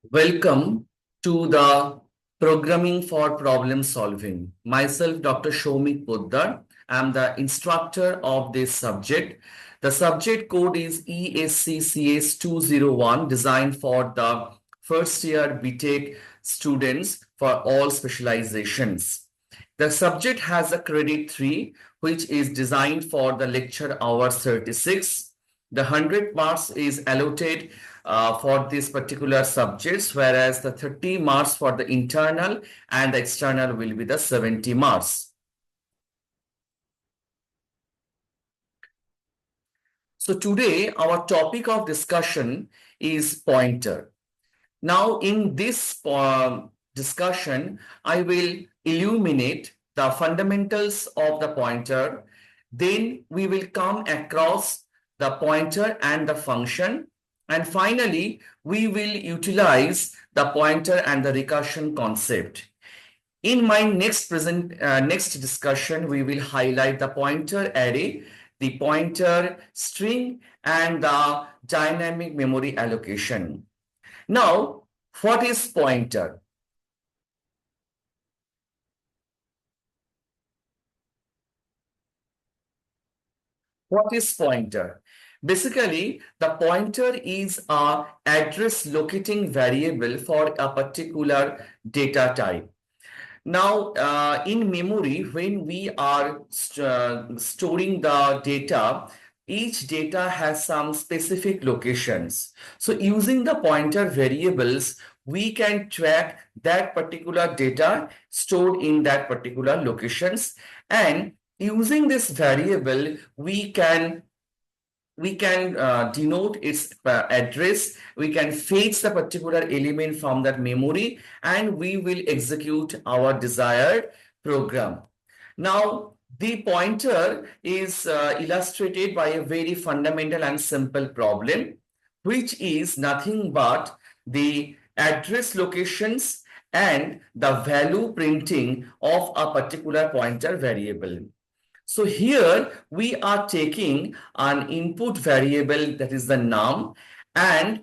Welcome to the Programming for Problem Solving. Myself, Dr. Shomik Poddar. I'm the instructor of this subject. The subject code is ESCCS201, designed for the first year B.Tech students for all specializations. The subject has a credit 3, which is designed for the lecture hour 36. The 100 marks is allotted for these particular subjects, whereas the 30 marks for the internal and the external will be the 70 marks. So today our topic of discussion is pointer. Now in this discussion, I will illuminate the fundamentals of the pointer. Then we will come across the pointer and the function. And finally, we will utilize the pointer and the recursion concept. In my next discussion, we will highlight the pointer array, the pointer string, and the dynamic memory allocation. Now, what is pointer? What is pointer? Basically, the pointer is an address locating variable for a particular data type. Now, in memory, when we are storing the data, each data has some specific locations. So using the pointer variables, we can track that particular data stored in that particular locations. And using this variable, we can denote its address, we can fetch the particular element from that memory, and we will execute our desired program. Now, the pointer is illustrated by a very fundamental and simple problem, which is nothing but the address locations and the value printing of a particular pointer variable. So here we are taking an input variable, that is the num, and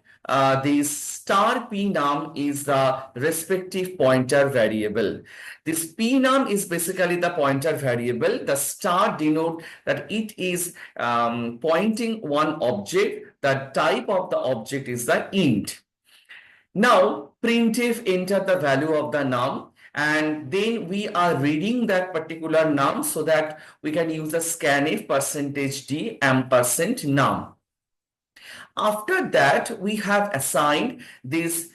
the star pnum is the respective pointer variable. This pnum is basically the pointer variable. The star denote that it is pointing one object. The type of the object is the int. Now printf enter the value of the num, and then we are reading that particular num so that we can use the scanf %d ampersand num. After that, we have assigned this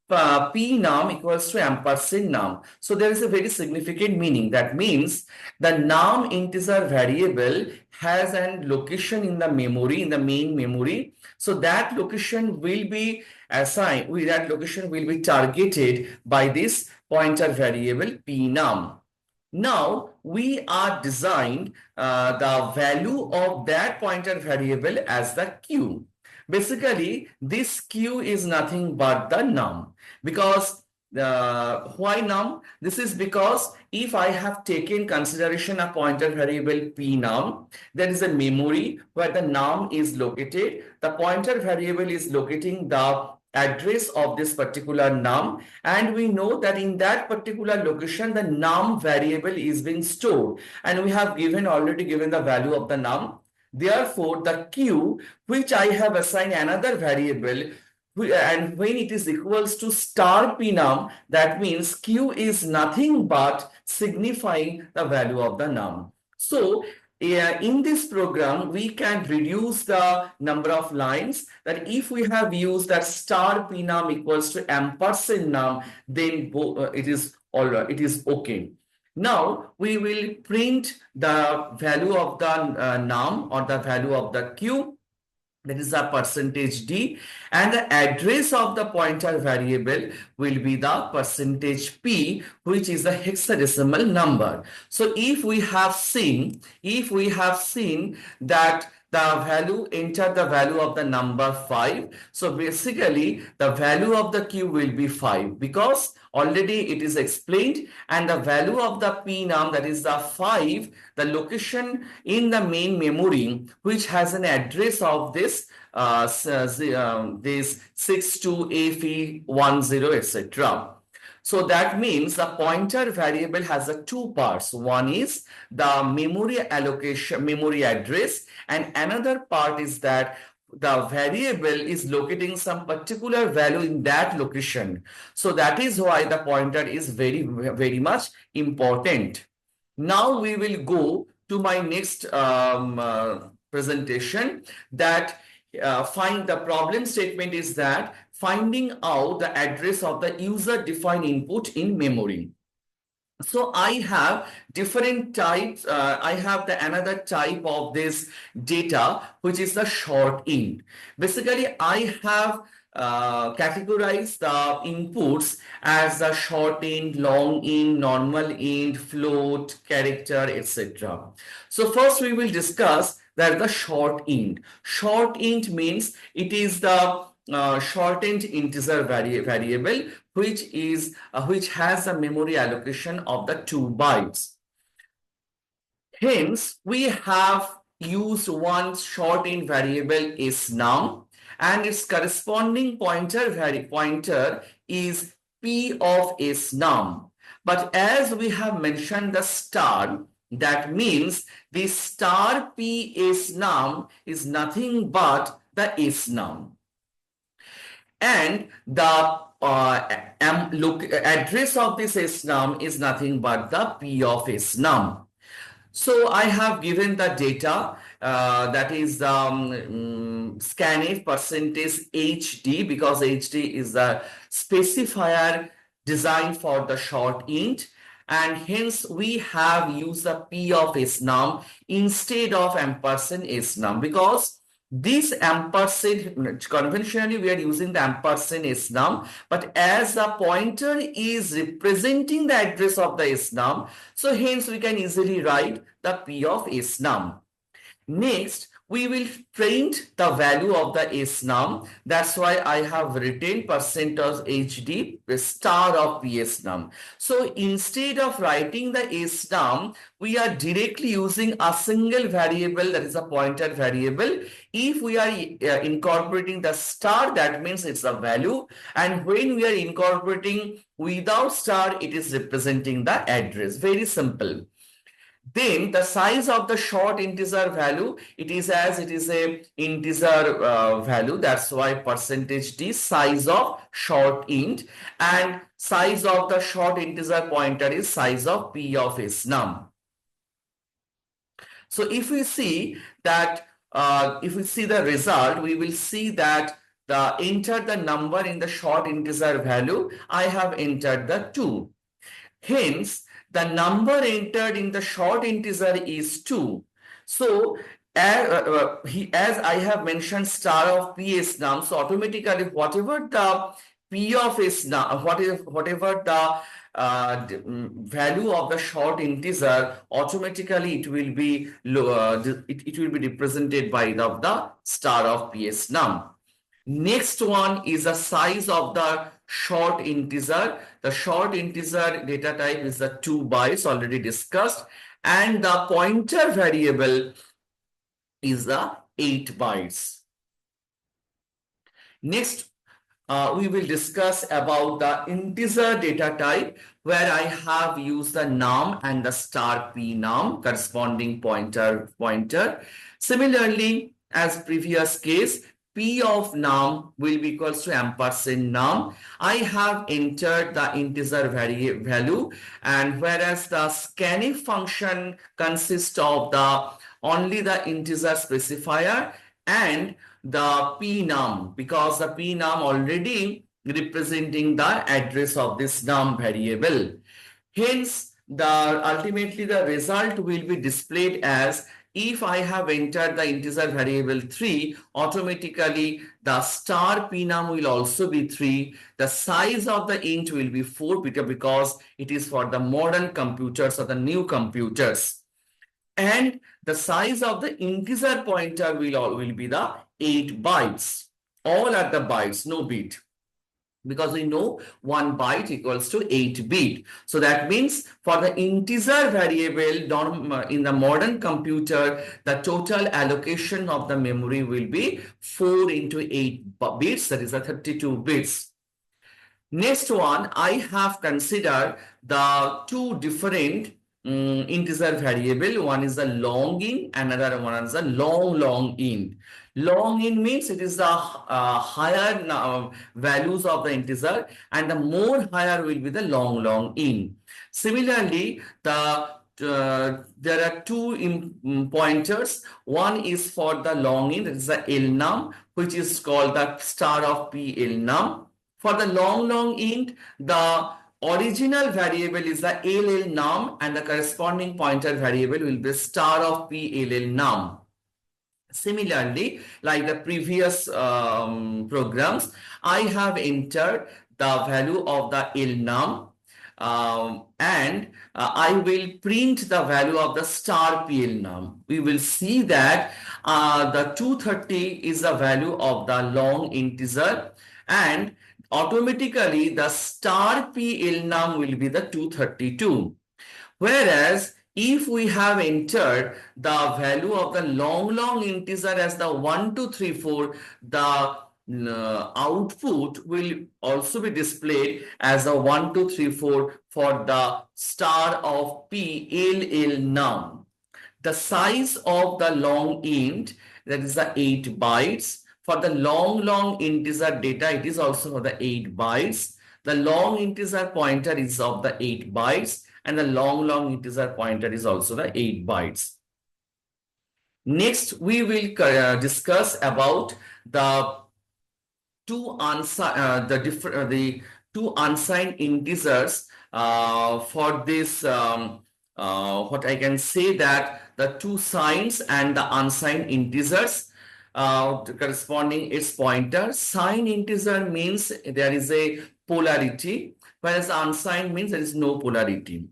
pnum equals to ampersand num. So there is a very significant meaning. That means the num integer variable has an location in the memory, in the main memory. So that location will be assigned, that location will be targeted by this pointer variable pnum. Now we are designed the value of that pointer variable as the q. Basically, this q is nothing but the num. Because why num? This is because if I have taken consideration a pointer variable pnum, there is a memory where the num is located. The pointer variable is locating the address of this particular num, and we know that in that particular location the num variable is being stored, and we have already given the value of the num. Therefore, the q, which I have assigned another variable, and when it is equals to star pnum, that means q is nothing but signifying the value of the num. So in this program, we can reduce the number of lines. That if we have used that star pnum equals to ampersand num, then it is all right, it is okay. Now we will print the value of the num, or the value of the q, that is a %d, and the address of the pointer variable will be the %p, which is the hexadecimal number. So if we have seen that the value, enter the value of the number 5. So basically the value of the q will be 5, because already it is explained, and the value of the pnum, that is the 5, the location in the main memory which has an address of this this 62AFE10, etc. So that means the pointer variable has two parts. One is the memory allocation, memory address, and another part is that the variable is locating some particular value in that location. So that is why the pointer is very, very much important. Now we will go to my next presentation, that find the problem statement is that finding out the address of the user defined input in memory. So I have different types. I have the another type of this data, which is the short int. Basically, I have categorized the inputs as the short int, long int, normal int, float, character, etc. So first we will discuss that the short int. Short int means it is the shortened integer variable which has a memory allocation of the 2 bytes. Hence, we have used one shortened variable is num, and its corresponding pointer is p of is num. But as we have mentioned the star, that means the star p is num is nothing but the is num. And the address of this snum is nothing but the p of snum. So I have given the data that is scanf percentage HD, because HD is the specifier designed for the short int, and hence we have used the p of snum instead of ampersand snum, because this ampersand, conventionally we are using the ampersand snum, but as the pointer is representing the address of the snum, so hence we can easily write the p of snum. Next, we will print the value of the snum. That's why I have written percentage HD star of psnum. So instead of writing the snum, we are directly using a single variable, that is a pointer variable. If we are incorporating the star, that means it's a value, and when we are incorporating without star, it is representing the address. Very simple. Then the size of the short integer value, it is a integer value. That's why percentage d size of short int, and size of the short integer pointer is size of p of snum. So if we see that, if we see the result, we will see that enter the number in the short integer value. I have entered the 2. Hence, the number entered in the short integer is 2. So, as I have mentioned star of p is num, so automatically whatever the p of is num, whatever the value of the short integer, automatically it will be it will be represented by the star of p is num. Next one is the size of the short integer. The short integer data type is the 2 bytes, already discussed, and the pointer variable is the 8 bytes. Next, we will discuss about the integer data type, where I have used the num and the star p num corresponding pointer. Similarly, as previous case, p of num will be equals to ampersand num. I have entered the integer value, and whereas the scanf function consists of only the integer specifier and the p num, because the p num already representing the address of this num variable. Hence, ultimately the result will be displayed as, if I have entered the integer variable 3, automatically the star p num will also be 3. The size of the int will be 4 because it is for the modern computers or the new computers. And the size of the integer pointer will be the 8 bytes. All are the bytes, no bit. because we know 1 byte equals to 8 bit. So that means for the integer variable in the modern computer, the total allocation of the memory will be 4 into 8 bits, that is a 32 bits. Next one, I have considered the two different integer variable. One is the long int, another one is the long int. Long int means it is the higher values of the integer, and the more higher will be the long int. Similarly, there are two pointers. One is for the long int, that is the lnum, which is called the star of p lnum. For the long int, the original variable is the ll_num and the corresponding pointer variable will be star of p_ll_num. Similarly, like the previous programs, I have entered the value of the lnum and I will print the value of the star plnum. We will see that the 230 is the value of the long integer, and automatically the star plnum will be the 232. Whereas if we have entered the value of the long integer as the 1, 2, 3, 4, the output will also be displayed as a 1, 2, 3, 4 for the star of p_ll_num. The size of the long int, that is the 8 bytes. For the long integer data, it is also for the 8 bytes. The long integer pointer is of the 8 bytes, and the long integer pointer is also the 8 bytes. Next, we will discuss about the two unsigned integers for this. What I can say that the two signs and the unsigned integers corresponding its pointer. Signed integer means there is a polarity, whereas unsigned means there is no polarity.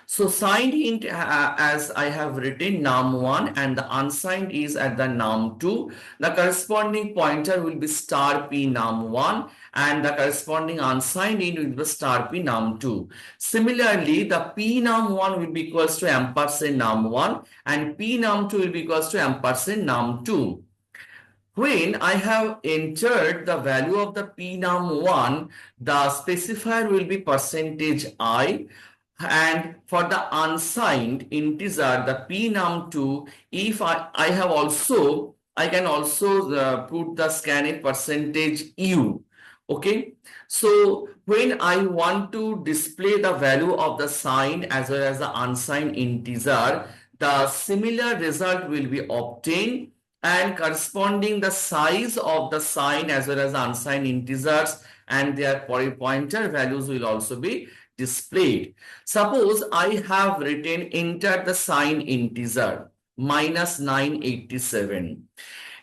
So signed int, as I have written, num1, and the unsigned is at the num2. The corresponding pointer will be star p num1, and the corresponding unsigned int will be star p num2. Similarly, the p num1 will be equals to ampersand num1, and p num2 will be equals to ampersand num2. When I have entered the value of the p_num1, the specifier will be %I, and for the unsigned integer, the p_num2, if I can also put the scanf %U. Okay, so when I want to display the value of the signed as well as the unsigned integer, the similar result will be obtained, and corresponding the size of the signed as well as unsigned integers and their pointer values will also be displayed. Suppose I have written enter the signed integer -987.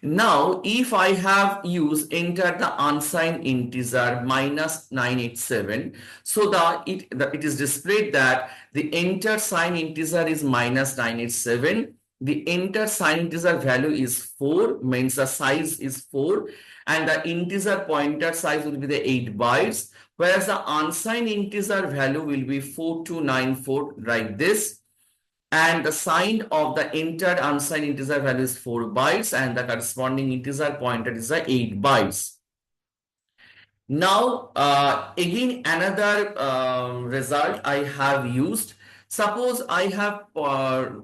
Now, if I have used enter the unsigned integer -987, so it is displayed that the enter signed integer is -987. The enter signed integer value is 4, means the size is 4, and the integer pointer size will be the 8 bytes, whereas the unsigned integer value will be 4294 like this, and the sign of the entered unsigned integer value is 4 bytes, and the corresponding integer pointer is the 8 bytes. Now, again, another result I have used. Suppose I have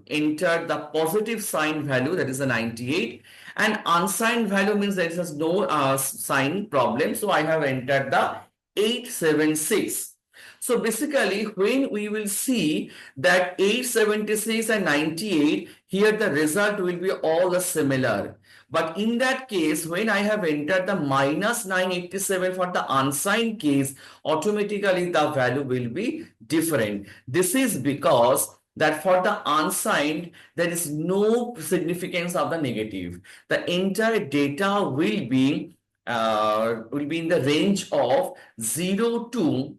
entered the positive sign value, that is a 98, and unsigned value means there is no sign problem. So I have entered the 876. So basically, when we will see that 876 and 98, here the result will be all similar. But in that case, when I have entered the -987 for the unsigned case, automatically the value will be different. This is because that for the unsigned, there is no significance of the negative. The entire data will be in the range of 0 to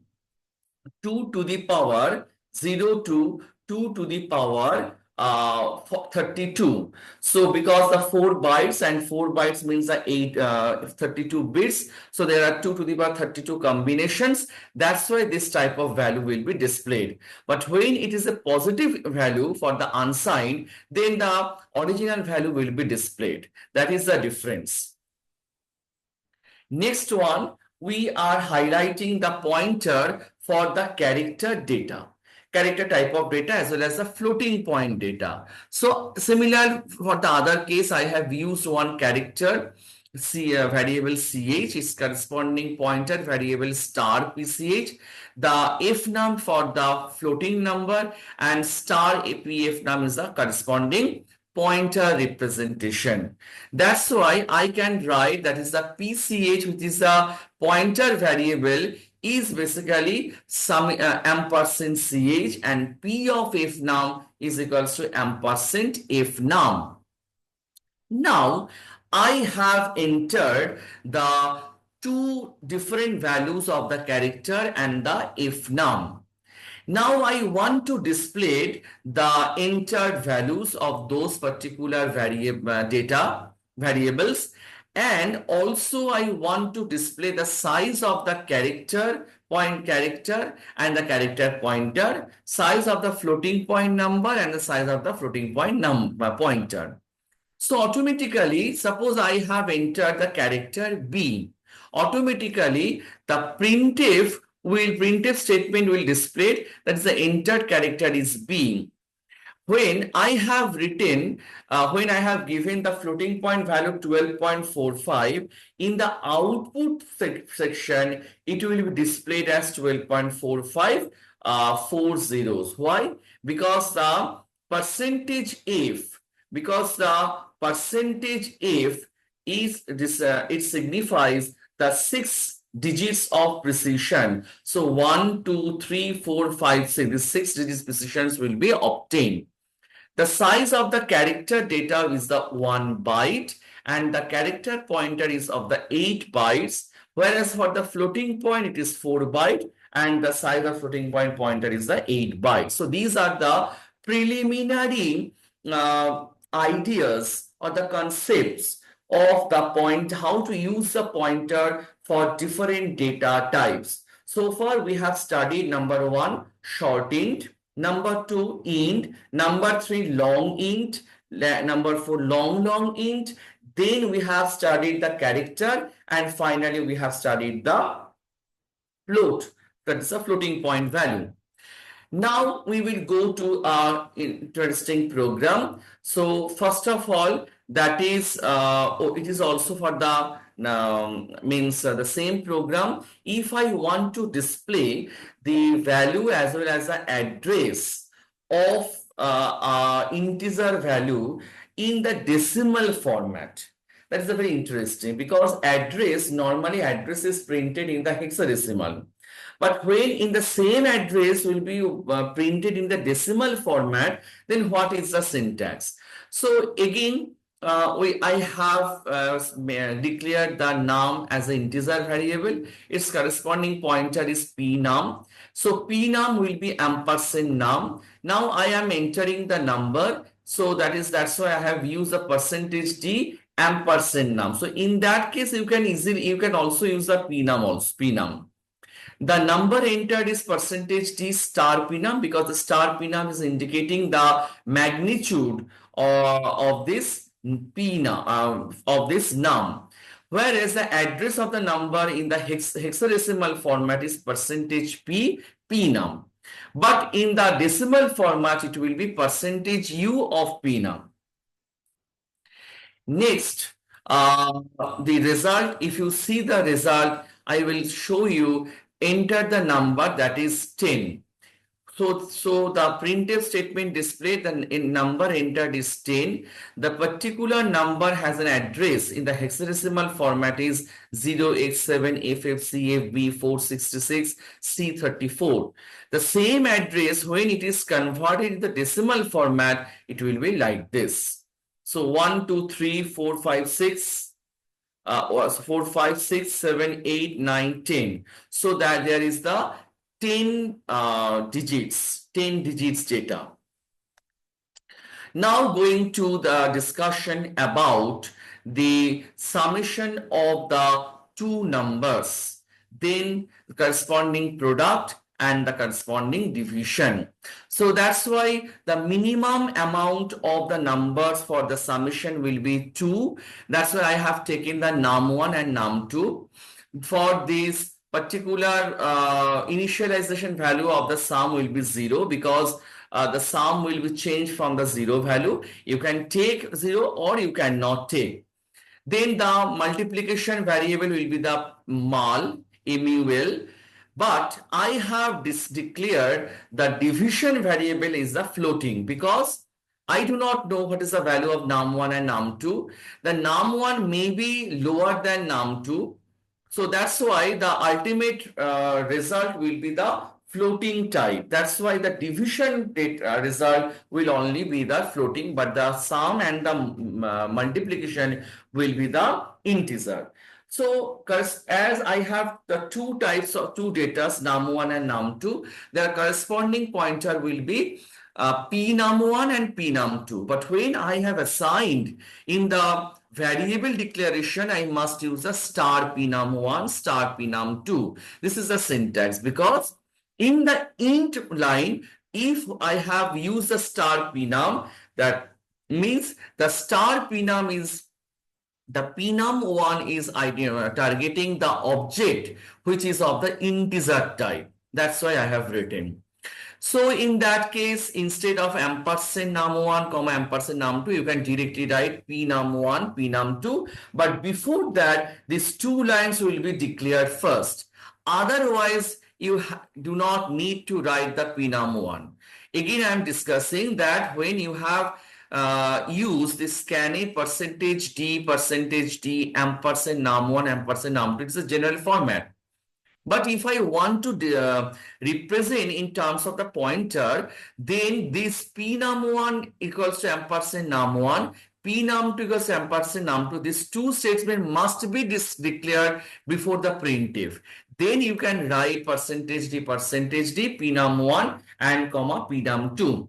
2 to the power 0 to 2 to the power 32. So because the 4 bytes and 4 bytes means the 32 bits. So there are 2 to the power 32 combinations. That's why this type of value will be displayed. But when it is a positive value for the unsigned, then the original value will be displayed. That is the difference. Next one, we are highlighting the pointer for the character data. Character type of data as well as the floating point data. So similar for the other case, I have used one character variable ch is corresponding pointer variable star pch, the fnum for the floating number, and star pfnum is the corresponding pointer representation. That's why I can write that is the pch, which is the pointer variable, is basically some ampersand ch, and p of fnum is equals to ampersand fnum. Now I have entered the two different values of the character and the fnum. Now I want to display the entered values of those particular variables, and also I want to display the size of the character and the character pointer, size of the floating point number and the size of the floating point pointer. So automatically, suppose I have entered the character B, automatically the printf statement will display that is the entered character is B. When I have written, when I have given the floating point value 12.45, in the output section, it will be displayed as 12.45, 4 zeros. Why? Because the percentage F is this, it signifies the 6 digits of precision. So 1, 2, 3, 4, 5, 6. These 6 digits precisions will be obtained. The size of the character data is the 1 byte, and the character pointer is of the 8 bytes, whereas for the floating point it is 4 byte, and the size of floating point pointer is the 8 bytes. So these are the preliminary ideas or the concepts of the how to use the pointer for different data types. So far we have studied number 1, short int, number 2, int, number 3, long int, number 4, long int. Then we have studied the character, and finally we have studied the float, that is a floating point value. Now we will go to our interesting program. So first of all, that is it is also for the the same program. If I want to display the value as well as the address of integer value in the decimal format, that is a very interesting, because normally address is printed in the hexadecimal. But when in the same address will be printed in the decimal format, then what is the syntax? So again, I have declared the num as an integer variable. Its corresponding pointer is pnum. So pnum will be ampersand num. Now I am entering the number. So that's why I have used the percentage d ampersand num. So in that case, you can also use the pnum. The number entered is percentage d star pnum, because the star pnum is indicating the magnitude of this pnum, of this num. Whereas the address of the number in the hexadecimal format is percentage p pnum. But in the decimal format, it will be percentage u of pnum. Next, the result, if you see the result, I will show you. Enter the number, that is 10. So the printf statement displayed the number entered is 10. The particular number has an address in the hexadecimal format is 087FFCFB466C34. The same address, when it is converted in the decimal format, it will be like this. So 1, 2, 3, 4, 5, 6. 4, 5, 6, 7, 8, 9, 10. So that there is the 10 digits data. Now going to the discussion about the summation of the two numbers, then the corresponding product and the corresponding division. So that's why the minimum amount of the numbers for the summation will be 2. That's why I have taken the num1 and num2. For this particular initialization value of the sum will be 0, because the sum will be changed from the 0 value. You can take 0 or you cannot take. Then the multiplication variable will be the mul, but I have declared the division variable is the floating, because I do not know what is the value of num1 and num2. The num1 may be lower than num2. So that's why the ultimate result will be the floating type. That's why the division result will only be the floating, but the sum and the multiplication will be the integer. So as I have the two types of two data, num1 and num2, their corresponding pointer will be p num1 and p num2. But when I have assigned in the variable declaration, I must use a star p num1, star p num2. This is the syntax, because in the int line, if I have used the star p num, that means the star p num is the p-num1 is targeting the object which is of the integer type. That's why I have written. So in that case, instead of ampersand num1 comma ampersand num2, you can directly write p num1, p num2. But before that, these two lines will be declared first. Otherwise, you do not need to write the p num1. Again, I am discussing that when you have use this scanner %d ampersand num1 ampersand num2, it's a general format. But if I want to represent in terms of the pointer, then this p num1 equals to ampersand num1, p num2 equals to ampersand num2. These two statements must be declared before the printf. Then you can write %d p num1 and comma p num2.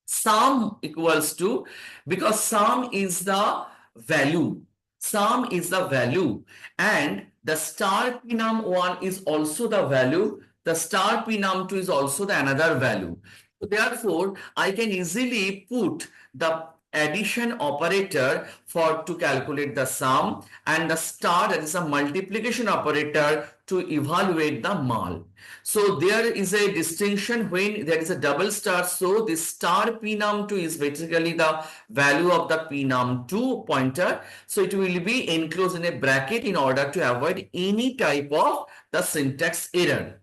Sum equals to, because sum is the value. Sum is the value, and the star p num1 is also the value. The star p num2 is also the another value. So therefore, I can easily put the addition operator to calculate the sum, and the star, that is a multiplication operator, to evaluate the mul. So there is a distinction when there is a double star. So the star p num2 is basically the value of the p num2 pointer. So it will be enclosed in a bracket in order to avoid any type of the syntax error.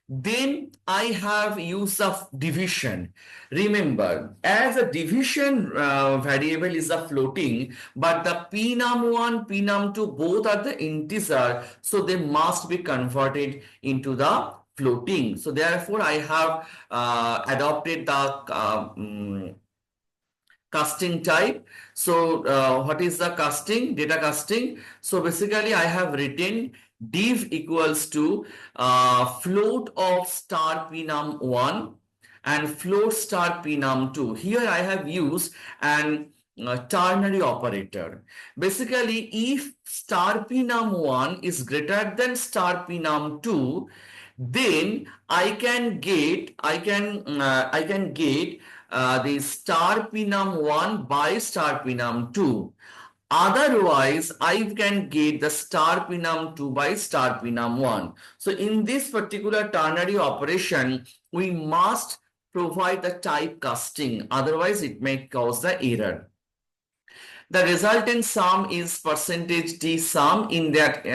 Then I have use of division. Remember, as a division variable is a floating, but the p num1, p num2 both are the integer, so they must be converted into the floating. So therefore, I have adopted the casting type. So what is the casting? Data casting. So basically, I have written div equals to float of star p num1 and float star p num2. Here I have used an ternary operator. Basically, if star p num1 is greater than star p num2, then I can get the star p num1 by star p num2. Otherwise, I can get the star p num2 by star p num1. So in this particular ternary operation, we must provide the type casting. Otherwise, it may cause the error. The resultant sum is %d sum in that,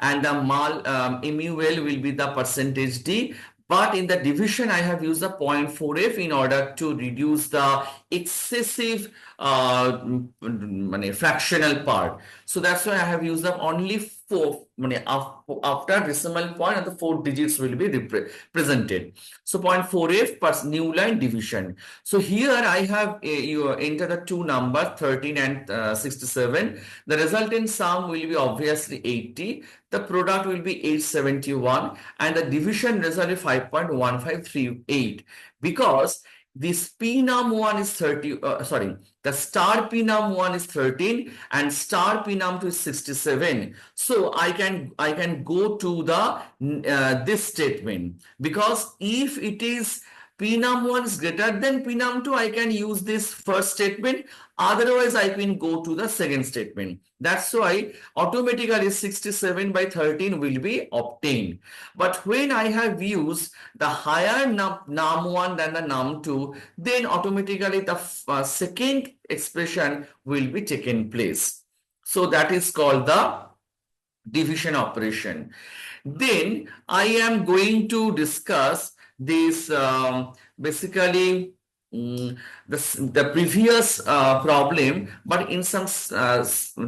and the mul will be the %d. But in the division, I have used the 0.4f in order to reduce the excessive fractional part. So that's why I have used the only 4, after decimal point, and the 4 digits will be represented. So 0.4f per new line division. So here I have you enter the two numbers 13 and 67. The resultant sum will be obviously 80. The product will be 871, and the division result is 5.1538, because this P num 1 is 30, the star P num 1 is 13 and star P num 2 is 67. So I can go to the this statement, because if it is P num 1 is greater than P num 2, I can use this first statement. Otherwise, I can go to the second statement. That's why automatically 67 by 13 will be obtained. But when I have used the higher num1 than the num2, then automatically the second expression will be taken place. So that is called the division operation. Then I am going to discuss this basically the previous problem, but in some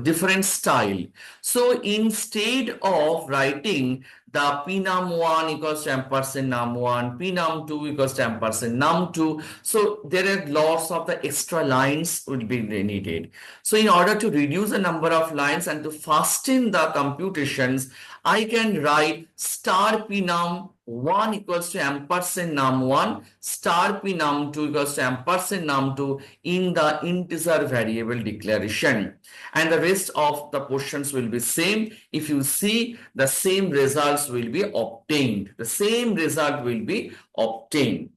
different style. So instead of writing the P num 1 equals to ampersand num 1, P num 2 equals to ampersand num 2, so there are lots of the extra lines will be needed. So in order to reduce the number of lines and to fasten the computations, I can write star P num 1 equals to ampersand num 1, star P num 2 equals to ampersand num 2 in the integer variable declaration. And the rest of the portions will be same. If you see, the same results will be obtained. The same result will be obtained.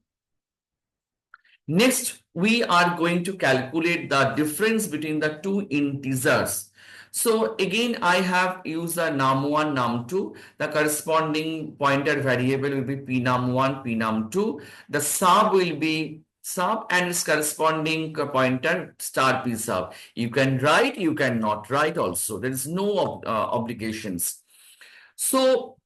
Next, we are going to calculate the difference between the two integers. So again, I have used the num1, num2. The corresponding pointer variable will be p num1, p num2. The sub will be sub and its corresponding pointer star p sub. You can write, you cannot write also. There is no obligations. So,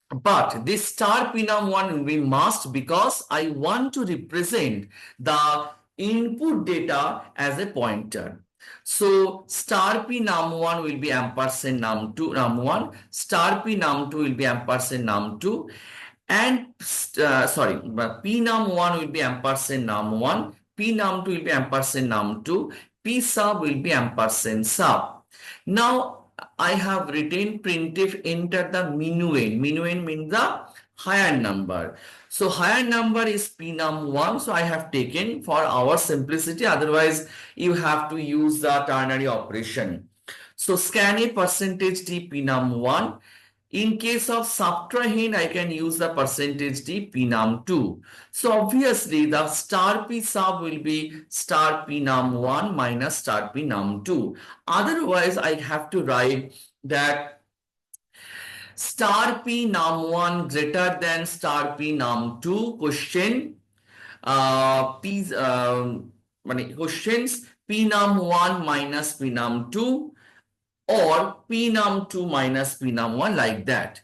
but this star P num 1 will be must, because I want to represent the input data as a pointer. So star P num 1 will be ampersand num 2, num 1, star P num 2 will be ampersand num 2, and P num 1 will be ampersand num 1, P num 2 will be ampersand num 2, P sub will be ampersand sub. Now I have written printf enter the minuend. Minuend means the higher number. So higher number is P num 1. So I have taken for our simplicity. Otherwise, you have to use the ternary operation. So scan a percentage d P num 1. In case of subtrahend, I can use the percentage d P num 2. So obviously the star P sub will be star P num 1 minus star P num 2. Otherwise, I have to write that star P num 1 greater than star P num 2 questions P num 1 minus P num 2 or P num 2 minus P num 1, like that.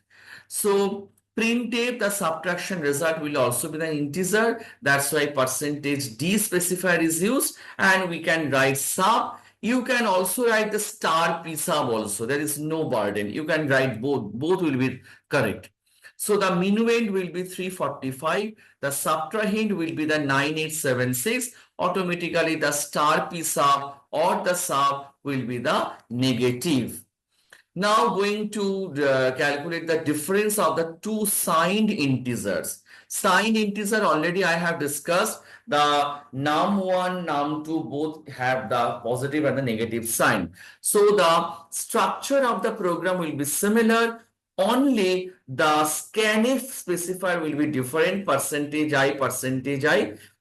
So printf, the subtraction result will also be the integer. That's why percentage d specifier is used, and we can write sub. You can also write the star P sub also. There is no burden. You can write both. Both will be correct. So the minuend will be 345. The subtrahend will be the 9876. Automatically the star P sub or the sub will be the negative. Now going to calculate the difference of the two signed integers. Signed integer already I have discussed. The num1, num2 both have the positive and the negative sign. So the structure of the program will be similar. Only the scanf specifier will be different, percentage I,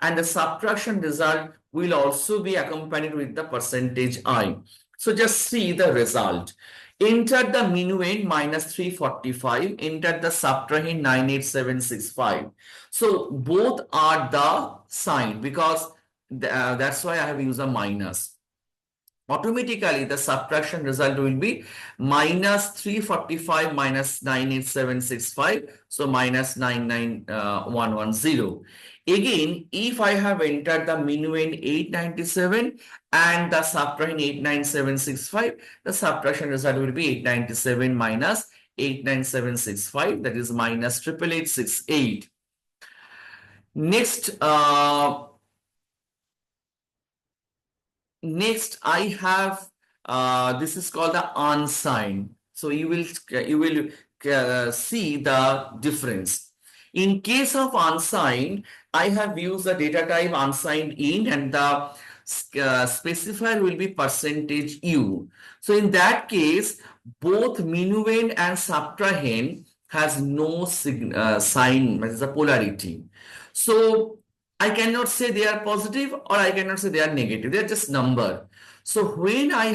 and the subtraction result will also be accompanied with the percentage I. So just see the result. Enter the minuend minus 345, enter the subtrahend 98765. So both are the sign, because that's why I have used a minus. Automatically the subtraction result will be minus 345 minus 98765, so minus 99110. Again, if I have entered the minuend 897 and the subtrahend 89765, the subtraction result will be 897 minus 89765, that is minus 88868. Next, I have this is called the unsigned. So you will see the difference. In case of unsigned, I have used the data type unsigned int and the specifier will be percentage %u. So in that case, both minuend and subtrahend has no sign, that is the polarity. So I cannot say they are positive or I cannot say they are negative. They are just number. So when I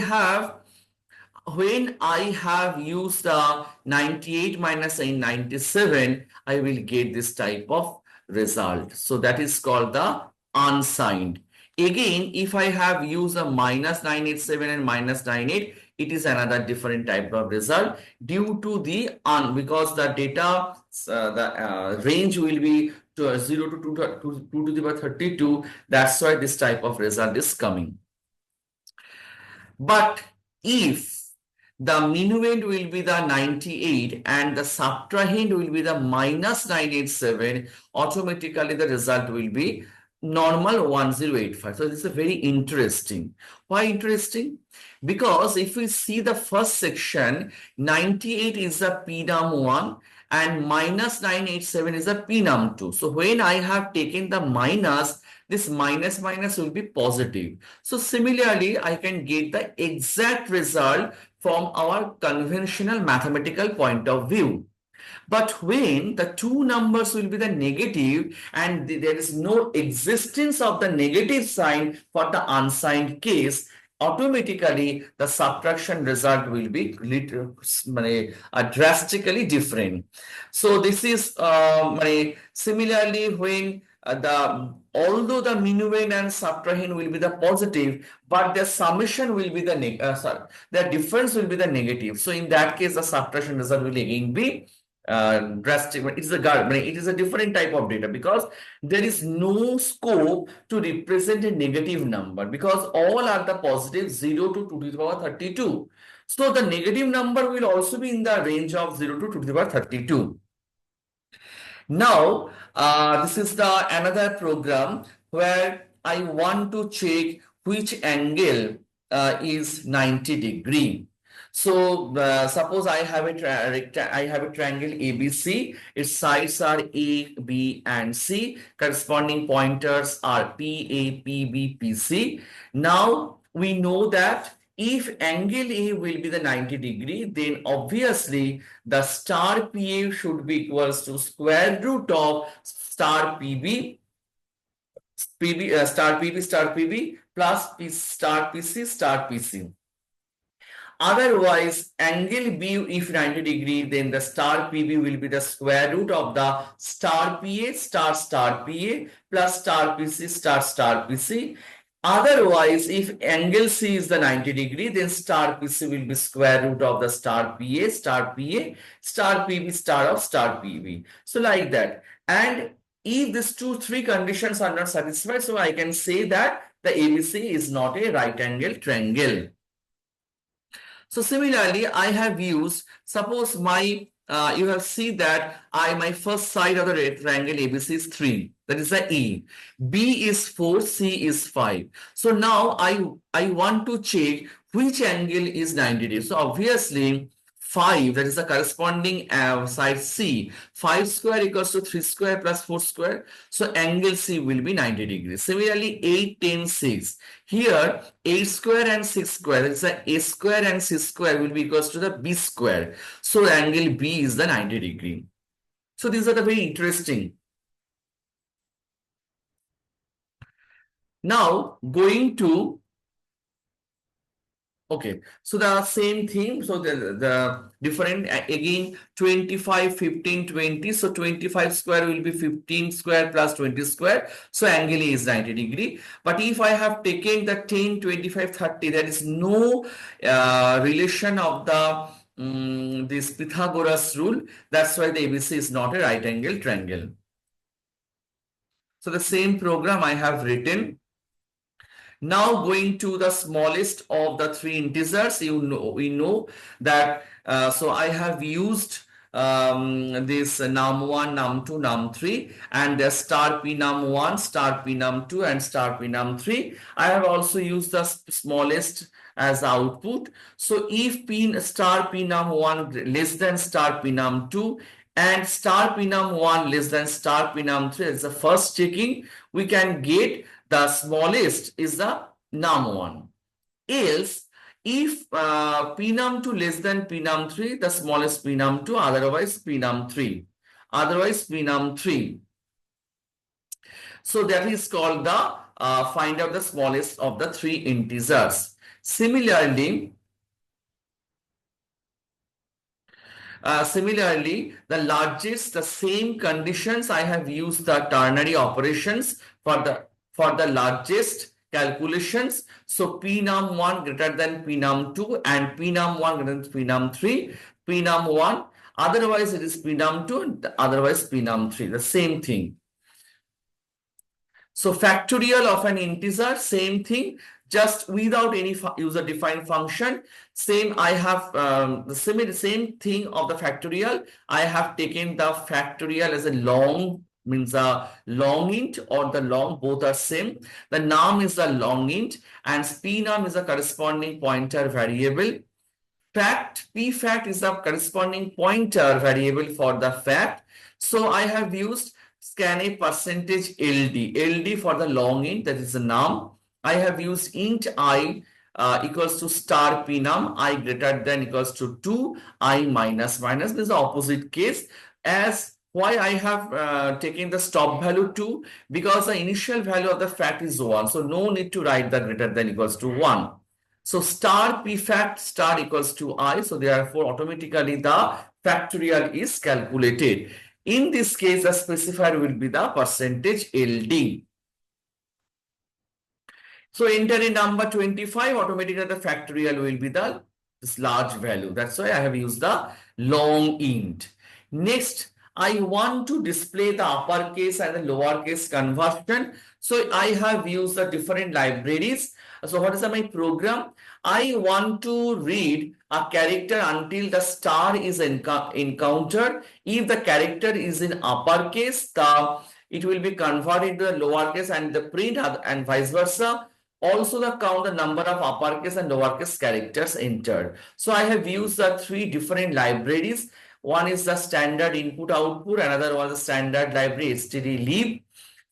have used the 98 minus 97, I will get this type of result. So that is called the unsigned. Again, if I have used a minus 987 and minus 98, it is another different type of result due to the because the data range will be to 0 to 2 to the power 32. That's why this type of result is coming. But if the minuend will be the 98 and the subtrahend will be the minus 987, automatically the result will be normal 1085. So this is a very interesting. Why interesting? Because if we see the first section, 98 is a pnum1 and minus 987 is a pnum2. So when I have taken the minus, this minus will be positive. So similarly, I can get the exact result from our conventional mathematical point of view. But when the two numbers will be the negative and there is no existence of the negative sign for the unsigned case, automatically the subtraction result will be drastically different. So this is similarly when although the minuend and subtrahend will be the positive, but the summation will be the the difference will be the negative. So in that case, the subtraction result will again be drastic. It is a different type of data because there is no scope to represent a negative number because all are the positive 0 to 2 to the power 32. So the negative number will also be in the range of 0 to 2 to the power 32. Now, this is the another program where I want to check which angle is 90 degree. So suppose I have a triangle ABC. Its sides are A, B, and C. Corresponding pointers are P, A, P, B, P, C. Now we know that if angle A will be the 90 degree, then obviously the star PA should be equals to square root of star PB, star PB plus P star PC star PC. Otherwise, angle B if 90 degree, then the star PB will be the square root of the star PA star PA plus star PC star PC. Otherwise, if angle C is the 90 degree, then star PC will be square root of the star PA star PB star of star PB. So like that. And if these three conditions are not satisfied, so I can say that the ABC is not a right angle triangle. So similarly, I have used, suppose my you have seen that my first side of the triangle ABC is 3. That is the E. B is 4, C is 5. So now I want to check which angle is 90 degrees. So obviously 5, that is the corresponding side C. 5 square equals to 3 square plus 4 square. So angle C will be 90 degrees. Similarly, 8, 10, 6. Here, 8 square and 6 square, that is the A square and C square will be equals to the B square. So angle B is the 90 degree. So these are the very interesting. Now, going to okay, so the same thing. So the different again 25, 15, 20. So 25 square will be 15 square plus 20 square. So angle is 90 degree. But if I have taken the 10, 25, 30, there is no relation of the this Pythagoras rule. That's why the ABC is not a right angle triangle. So the same program I have written. Now going to the smallest of the three integers, we know that so I have used this num1, num2, num3 and the star p num1, star p num2 and star p num3. I have also used the smallest as output. So if p star p num1 less than star p num2, and star p_num1 less than star p_num3 is the first checking, we can get the smallest is the num1. Else, if p_num2 less than p_num3, the smallest p_num2, otherwise p_num3. Otherwise p_num3. So that is called the find out the smallest of the three integers. Similarly, the largest, the same conditions, I have used the ternary operations for the largest calculations. So p_num1 greater than p_num2 and p_num1 greater than p_num3, p_num1, otherwise it is p_num2, otherwise p_num3, the same thing. So factorial of an integer, same thing, just without any user-defined function. Same, I have the same thing of the factorial. I have taken the factorial as a long, means a long int or the long, both are same. The num is the long int and p_num is a corresponding pointer variable. Fact, p_fact is the corresponding pointer variable for the fact. So I have used scan a percentage LD for the long int, that is the num. I have used int I equals to star p_num, I greater than equals to 2, I minus. This is the opposite case. As why I have taken the stop value 2, because the initial value of the fact is 1. So no need to write the greater than equals to 1. So star p_fact star equals to I. So therefore automatically the factorial is calculated. In this case, the specifier will be the percentage LD. So enter a number 25, automatically the factorial will be this large value. That's why I have used the long int. Next, I want to display the uppercase and the lowercase conversion. So I have used the different libraries. So what is my program? I want to read a character until the star is encountered. If the character is in uppercase, it will be converted to the lowercase and the print, and vice versa. Also the count the number of uppercase and lowercase characters entered. So I have used the three different libraries. One is the standard input output, another was the standard library stdlib,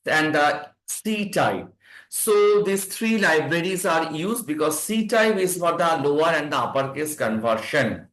and the C-type. So these three libraries are used because C-type is for the lower and the uppercase conversion.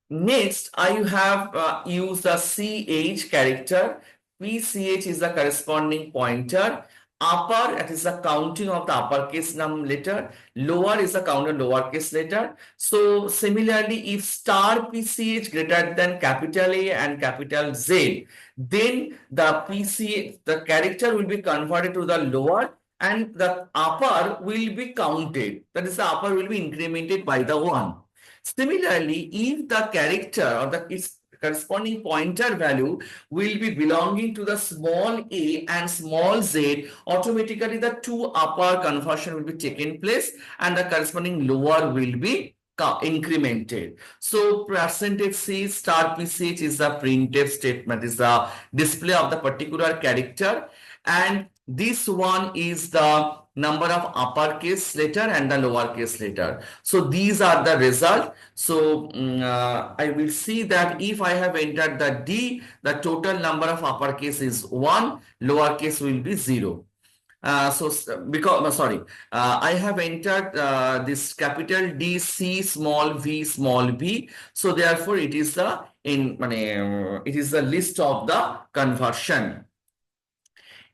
Next, I have used the CH character. PCH is the corresponding pointer. Upper, that is the counting of the uppercase letter. Lower is the count of lowercase letter. So similarly, if star PCH greater than capital A and capital Z, then the PCH, the character will be converted to the lower and the upper will be counted. That is, the upper will be incremented by the 1. Similarly, if the character or its corresponding pointer value will be belonging to the small a and small z, automatically the two upper conversion will be taken place and the corresponding lower will be incremented. So percentage C star PCH is the printf statement, is the display of the particular character, and this one is the number of uppercase letter and the lowercase letter. So these are the result. So I will see that if I have entered the D, the total number of uppercase is 1, lowercase will be 0. I have entered this capital D, C, small v. So therefore, it is the list of the conversion.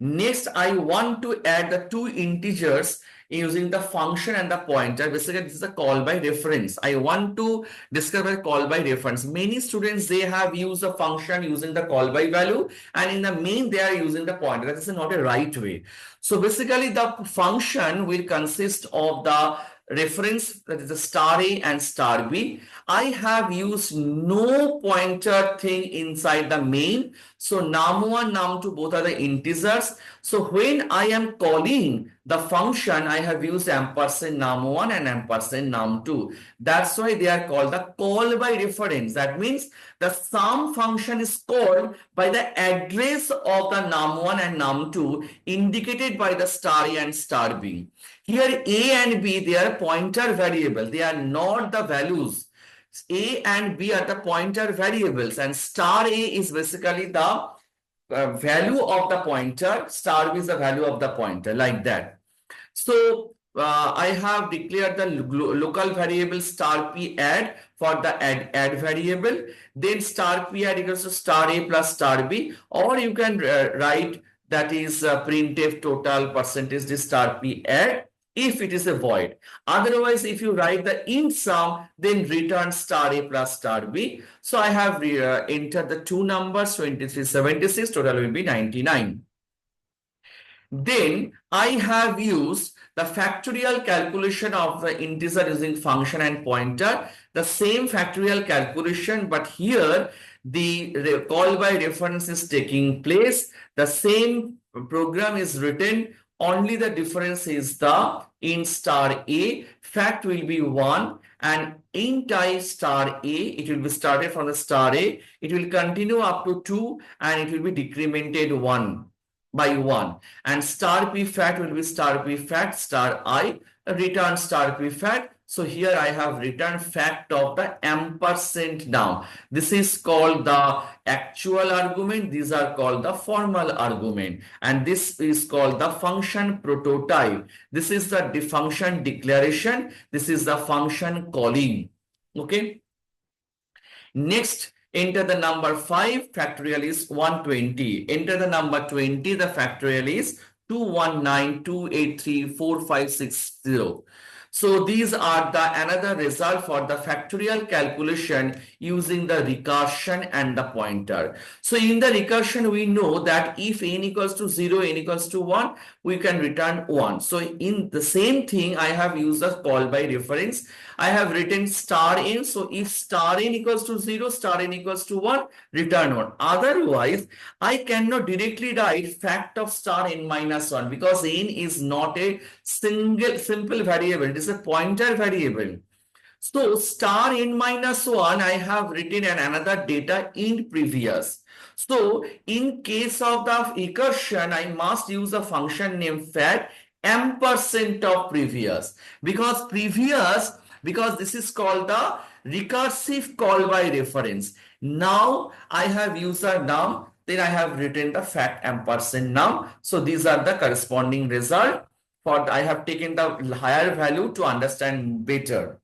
Next, I want to add the two integers using the function and the pointer. Basically, this is a call by reference. I want to describe a call by reference. Many students, they have used the function using the call by value, and in the main, they are using the pointer. That is not a right way. So basically, the function will consist of the reference, that is the star A and star B. I have used no pointer thing inside the main. So num1, num2 both are the integers. So when I am calling the function, I have used ampersand num1 and ampersand num2. That's why they are called the call by reference. That means the sum function is called by the address of the num1 and num2 indicated by the star A and star B. Here A and B, they are pointer variable. They are not the values. A and B are the pointer variables, and star A is basically the value of the pointer, star B is the value of the pointer, like that. So I have declared the local variable star p add for the add variable. Then star p add equals to star a plus star b, or you can write that is printf total percentage this star p add if it is a void. Otherwise, if you write the int sum, then return star a plus star b. So I have entered the two numbers 2376, total will be 99. Then I have used the factorial calculation of the integer using function and pointer, the same factorial calculation, but here the call by reference is taking place. The same program is written, only the difference is the int star a, fact will be 1, and int I star a, it will be started from the star a, it will continue up to 2, and it will be decremented 1 by 1, and star p fact will be star p fact star I, return star p fact. So here I have written fact of the ampersand now. This is called the actual argument, these are called the formal argument, and this is called the function prototype. This is the function declaration, this is the function calling. Okay, next, enter the number 5, factorial is 120. Enter the number 20, the factorial is 21928345660. So these are the another result for the factorial calculation using the recursion and the pointer. So in the recursion, we know that if n equals to 0, n equals to 1, we can return 1. So in the same thing, I have used a call by reference. I have written star n. So if star n equals to 0, star n equals to 1, return 1. Otherwise, I cannot directly write fact of star n minus 1 because n is not a simple variable. It is a pointer variable. So star n minus 1, I have written another data in previous. So in case of the recursion, I must use a function name fact ampersand of previous, because this is called the recursive call by reference. Now I have used a num, then I have written the fact ampersand num. So these are the corresponding result. I have taken the higher value to understand better.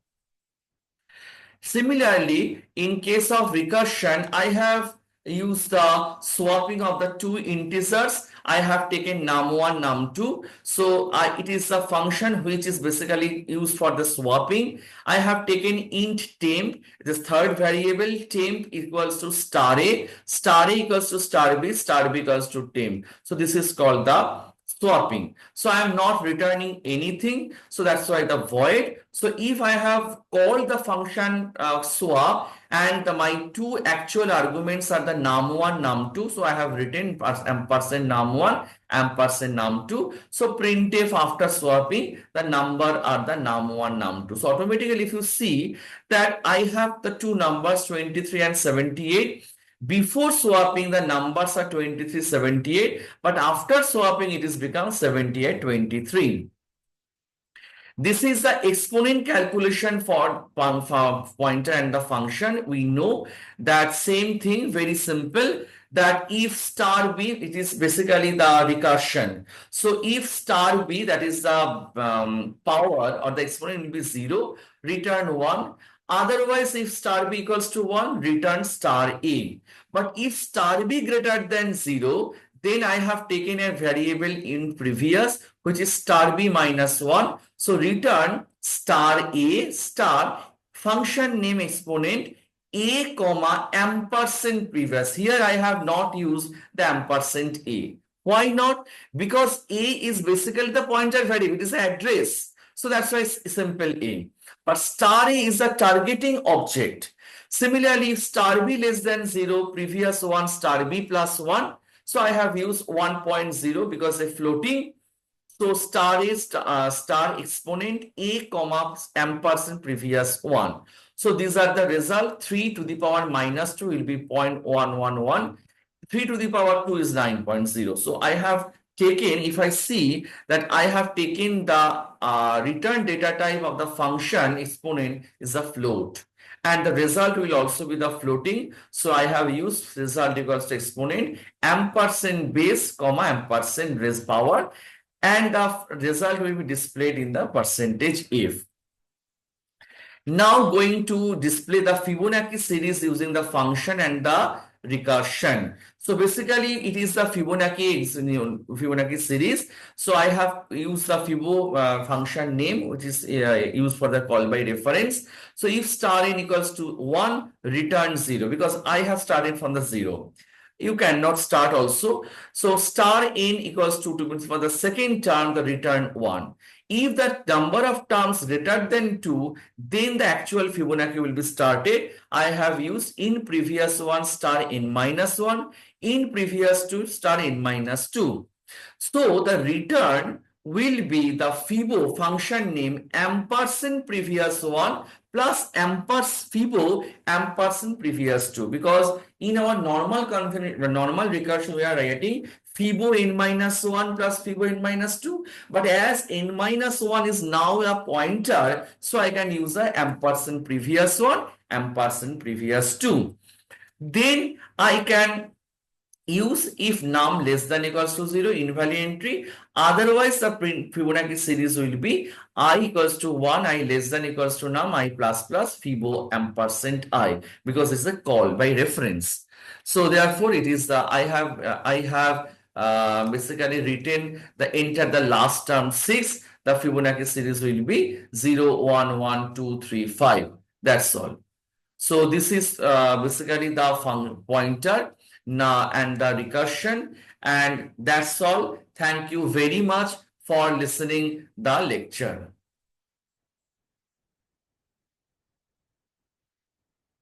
Similarly, in case of recursion, I have used the swapping of the two integers. I have taken num1, num2. So it is a function which is basically used for the swapping. I have taken int temp, this third variable, temp equals to star a equals to star b equals to temp. So this is called the swapping. So I am not returning anything. So that's why the void. So if I have called the function swap and my two actual arguments are the num1, num2. So I have written ampersand num1, ampersand num2. So printf after swapping, the number are the num1, num2. So automatically if you see that I have the two numbers 23 and 78. Before swapping, the numbers are 23, 78, but after swapping, it is become 78, 23. This is the exponent calculation for pointer and the function. We know that same thing, very simple, that if star b, it is basically the recursion. So if star b, that is the power or the exponent will be 0, return 1. Otherwise, if star b equals to 1, return star a. But if star b greater than 0, then I have taken a variable in previous, which is star b minus 1. So return star a star function name exponent a comma ampersand previous. Here I have not used the ampersand a. Why not? Because a is basically the pointer variable, it is an address. So that's why it's simple a. But star a is a targeting object. Similarly, if star b less than 0, previous one star b plus 1. So I have used 1.0 because a floating. So star is star exponent a comma ampersand previous 1. So these are the result. 3 to the power minus 2 will be 0.111. 3 to the power 2 is 9.0. So I have taken, if I see that I have taken the return data type of the function exponent is a float. and the result will also be the floating. So I have used result equals to exponent ampersand base comma ampersand raised power, and the result will be displayed in the percentage if. Now going to display the Fibonacci series using the function and the recursion. So basically it is the Fibonacci series. So I have used the Fibo function name, which is used for the call by reference. So if star n equals to 1, return 0, because I have started from the 0. You cannot start also. So star n equals to means for the second term, the return 1. If the number of terms greater than 2, then the actual Fibonacci will be started. I have used in previous one star n minus 1, in previous 2 star n minus 2. So the return will be the Fibo function name ampersand previous one plus Fibo ampersand previous 2, because in our normal recursion we are writing Fibo n minus 1 plus Fibo n minus 2, but as n minus 1 is now a pointer, so I can use a ampersand previous 1 ampersand previous 2. Then I can use if num less than equals to 0 invalid entry. Otherwise the Fibonacci series will be I equals to 1, I less than equals to num, I plus plus Fibo ampersand I, because it's a call by reference. So therefore it is the I have basically written the enter the last term 6. The Fibonacci series will be 0 1 1 2 3 5. That's all. So this is basically the pointer now and the recursion, and that's all. Thank you very much for listening the lecture.